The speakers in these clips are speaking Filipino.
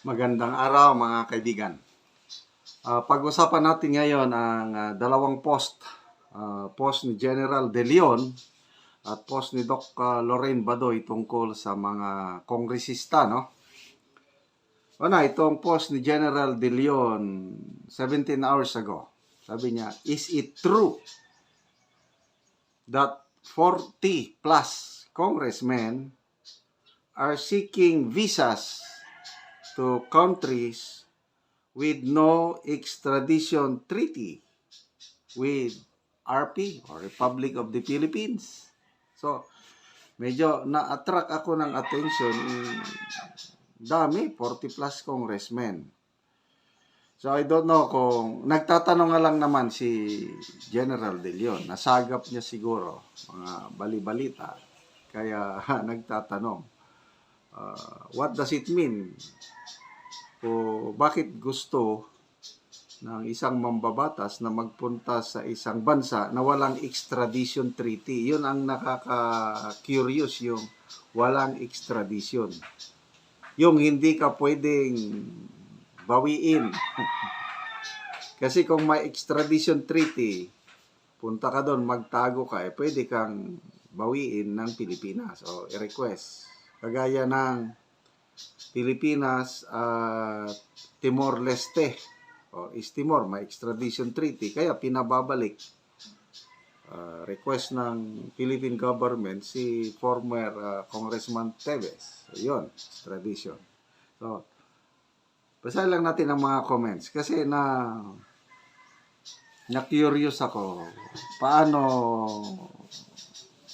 Magandang araw mga kaibigan. Pag-usapan natin ngayon ang dalawang post. Post ni General De Leon at post ni Doc Lorraine Badoy tungkol sa mga kongresista. No? Itong post ni General De Leon 17 hours ago. Sabi niya, is it true that 40 plus congressmen are seeking visas to countries with no extradition treaty with RP or Republic of the Philippines? So, medyo na-attract ako ng attention. Dami, 40 plus congressmen. So, I don't know kung nagtatanong nga lang naman si General De Leon. Nasagap niya siguro mga bali-balita. Kaya nagtatanong. What does it mean? Bakit gusto ng isang mambabatas na magpunta sa isang bansa na walang extradition treaty? Yun ang nakaka-curious, yung walang extradition. Yung hindi ka pwedeng bawiin. Kasi kung may extradition treaty, punta ka doon, magtago ka, pwede kang bawiin ng Pilipinas o i-request. Kagaya ng Pilipinas at Timor-Leste o East Timor, may extradition treaty, kaya pinababalik request ng Philippine government si former Congressman Teves. So, yun, extradition. So, basahin lang natin ang mga comments kasi na-curious ako paano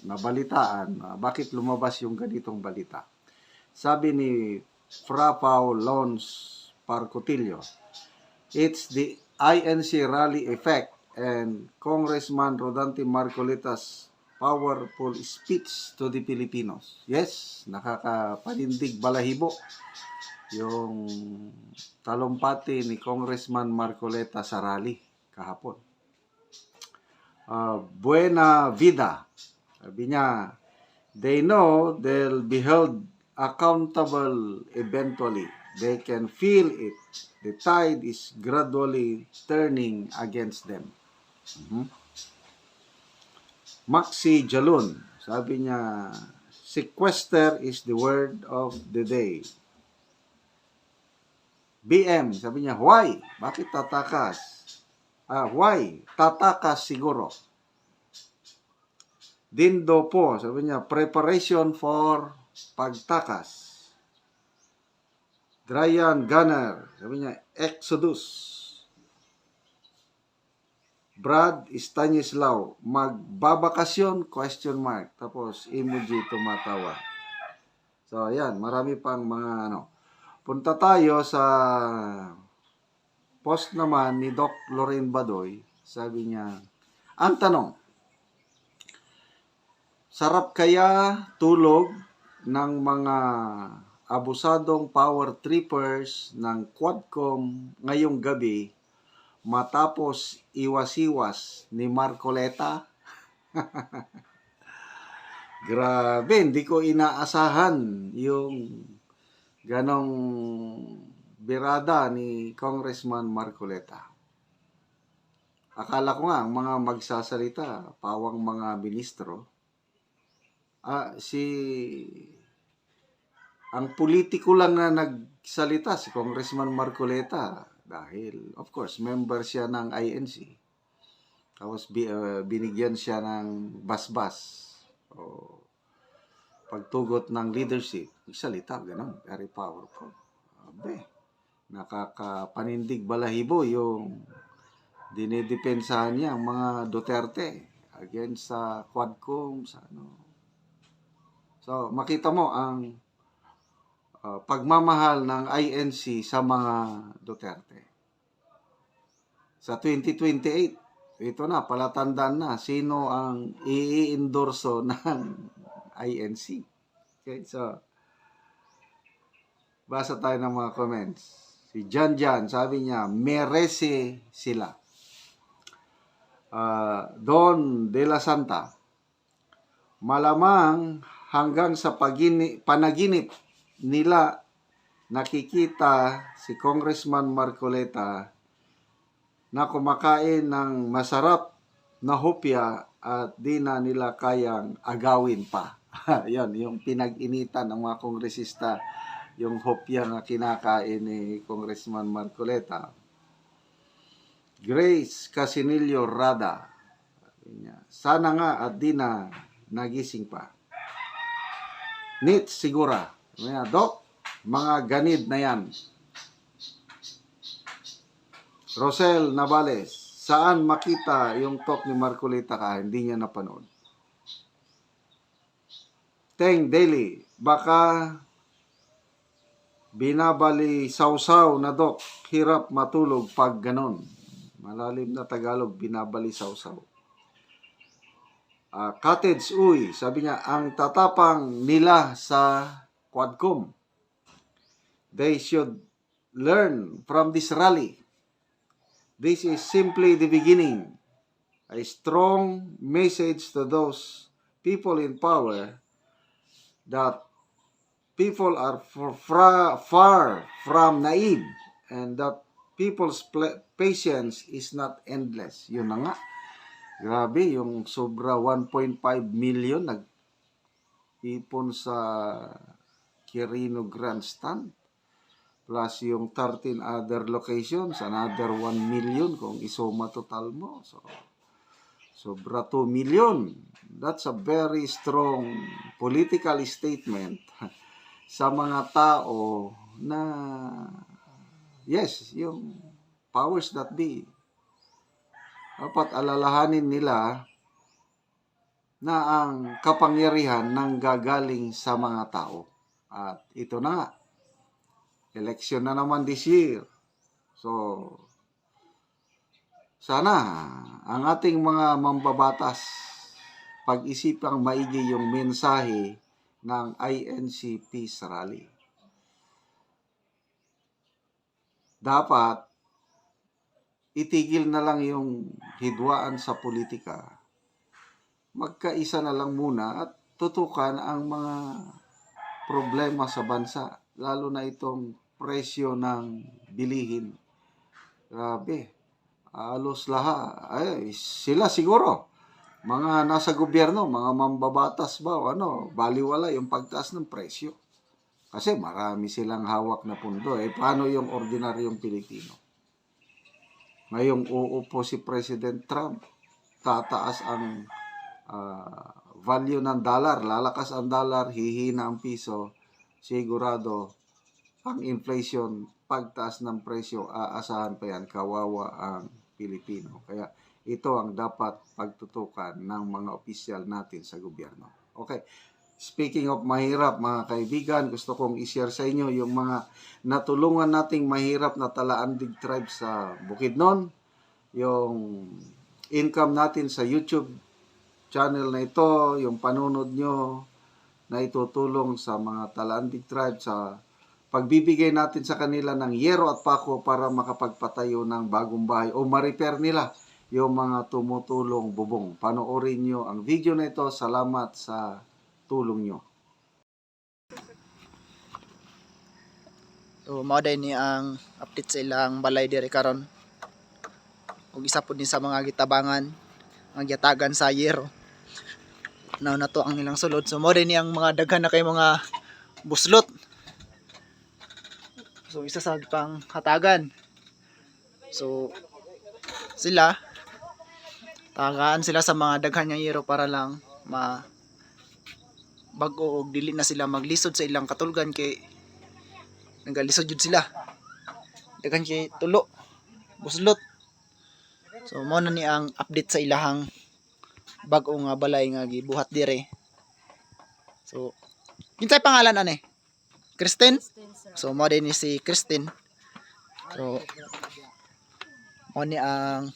nabalitaan, bakit lumabas yung ganitong balita. Sabi ni Fra Pao Lons Parcotillo, it's the INC rally effect and Congressman Rodante Marcolita's powerful speech to the Filipinos. Yes, nakakapanindig balahibo yung talumpati ni Congressman Marcoleta sa rally kahapon. Buena Vida, sabi niya, they know they'll be held accountable eventually. They can feel it. The tide is gradually turning against them. Maxi Jalun, sabi niya, sequester is the word of the day. BM, sabi niya, why? Bakit tatakas? Why? Tatakas siguro. Dindo po, sabi niya, preparation for pagtakas. Dryan Gunner, sabi niya, Exodus. Brad Stanislaw, magbabakasyon? Question mark. Tapos, emoji tumatawa. So, ayan, marami pang mga Punta tayo sa post naman ni Doc Lorraine Badoy. Sabi niya, ang tanong, sarap kaya tulog ng mga abusadong power trippers ng Quadcom ngayong gabi matapos iwas-iwas ni Marcoleta? Grabe, hindi ko inaasahan yung ganong birada ni Congressman Marcoleta. Akala ko nga, ang mga magsasalita, pawang mga ministro, ang politiko lang na nagsalita, si Congressman Marcoleta, dahil, of course, member siya ng INC. Tapos, binigyan siya ng basbas o pagtugot ng leadership. Salita, ganun, very powerful. Nakakapanindig balahibo yung dinidepensahan niya ang mga Duterte against sa Quadcom, sa So, makita mo ang pagmamahal ng INC sa mga Duterte. Sa 2028, ito na, palatandaan na sino ang i-endorso ng INC. Okay, so, basa tayo ng mga comments. Si Jan, sabi niya, merese sila. Don de la Santa, malamang hanggang sa panaginip nila nakikita si Congressman Marcoleta na kumakain ng masarap na hopya at di na nila kayang agawin pa. Yan, yung pinag-initan ng mga kongresista, yung hopya na kinakain ni Congressman Marcoleta. Grace Casinillo Rada, sana nga at di na nagising pa. Nit Sigura, Dok, mga ganid na yan. Rosel Navales, saan makita yung talk ni Marcoleta ka? Hindi niya napanood. Teng Daily, baka binabali sausaw na Dok, hirap matulog pag ganon. Malalim na Tagalog, binabali sausaw. Cottage Uy, sabi niya, ang tatapang nila sa Quadcom. They should learn from this rally. This is simply the beginning. A strong message to those people in power that people are far from naive and that people's patience is not endless. Yun na nga. Grabe, yung sobra 1.5 million nag-ipon sa Quirino Grandstand. Plus yung 13 other locations, another 1 million kung isuma total mo. So, sobra 2 million. That's a very strong political statement sa mga tao na, yes, yung powers that be. Dapat alalahanin nila na ang kapangyarihan nanggagaling sa mga tao. At ito na nga, election na naman this year. So, sana ang ating mga mambabatas pag-isipang maigi yung mensahe ng INC Peace Rally. Dapat itigil na lang yung hidwaan sa politika. Magkaisa na lang muna at tutukan ang mga problema sa bansa, lalo na itong presyo ng bilihin. Grabe. Alos lahat. Ay, sila siguro. Mga nasa gobyerno, mga mambabatas ba o ano, baliwala yung pagtaas ng presyo. Kasi marami silang hawak na pundo. Paano yung ordinaryong Pilipino? Ngayong uupo si President Trump, tataas ang value ng dollar, lalakas ang dollar, hihina ang piso, sigurado ang inflation, pagtaas ng presyo, aasahan pa yan, kawawa ang Pilipino. Kaya ito ang dapat pagtutukan ng mga opisyal natin sa gobyerno. Okay. Speaking of mahirap, mga kaibigan, gusto kong i-share sa inyo yung mga natulungan nating mahirap na Talaandig tribe sa Bukidnon. Yung income natin sa YouTube channel na ito, yung panunod nyo na itutulong sa mga Talaandig tribe sa pagbibigay natin sa kanila ng yero at pako para makapagpatayo ng bagong bahay o ma-repair nila yung mga tumutulong bubong. Panoorin nyo ang video na ito. Salamat sa tulong nyo. So mao day ni ang update sa ilang balay diri karon. Ug isa pud ni sa mga gitabangan ang giyatagan sa yero. Now na to ang ilang sulod. So mao day ni ang mga daghan na kay mga buslot. So isa sa pang hatagan. So sila tagaan sila sa mga daghan nga yero para lang bago og dili na sila maglisod sa ilang katulgan kay nagalisod jud sila daghan kay tulo buslot. So mao na ni ang update sa ilahang bag-o nga balay nga gibuhat dire. So kinsay pangalan ani? Christine? So mao din ni si Christine. So mao ni ang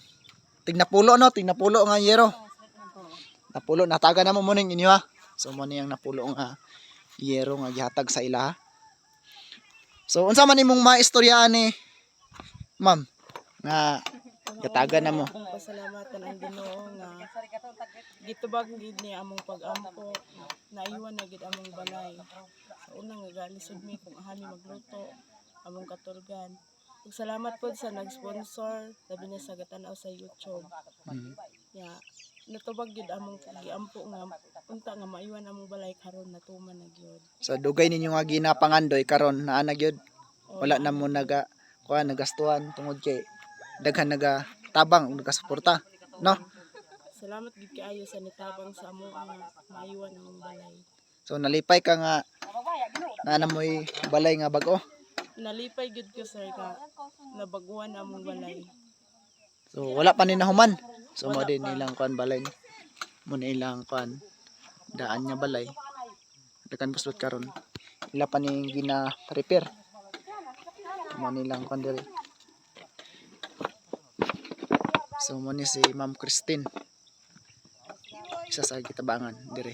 tignapulo nga yero. Napulo nataga na mo muning inyo ha. So mo niyang napulo nga yero nga gihatag sa ila. So unsa man imong maistoryaan ni ma'am nga Gatagan na mo. Akong pasalamatan ang Ginoo nga gitubag gid ni among pag-ampo, naiwan na gid among balay. Sa unang nga galisod mi kung ahami magluto among katulgan. Ug salamat po sa nag-sponsor labi na sa gatanaw sa YouTube. Mm. Ya, natubag gid among giampo nga unta nga maiwan among balay karon natuman na gyud. So dugay ninyo nga ginapangandoy karon naa na gyud. O, Wala na mo nagastuhan tungod kay daghan tabang ug nagasuporta, no? salamat gid kaayo sa nitabang sa amo nga maiwan among balay. So nalipay ka nga naa na mo'y balay nga bag-o. Nalipay gid ko sir ka nabaguan among balay. So wala pa ni nahuman. So mo din nilang kuan balay. Mo nilang kuan daan nya balay. Dakan buslot karon. Ila pa ni gina-repair. Mo nilang kuan diri. So mo ni si Ma'am Christine. Isa sa gitabangan diri.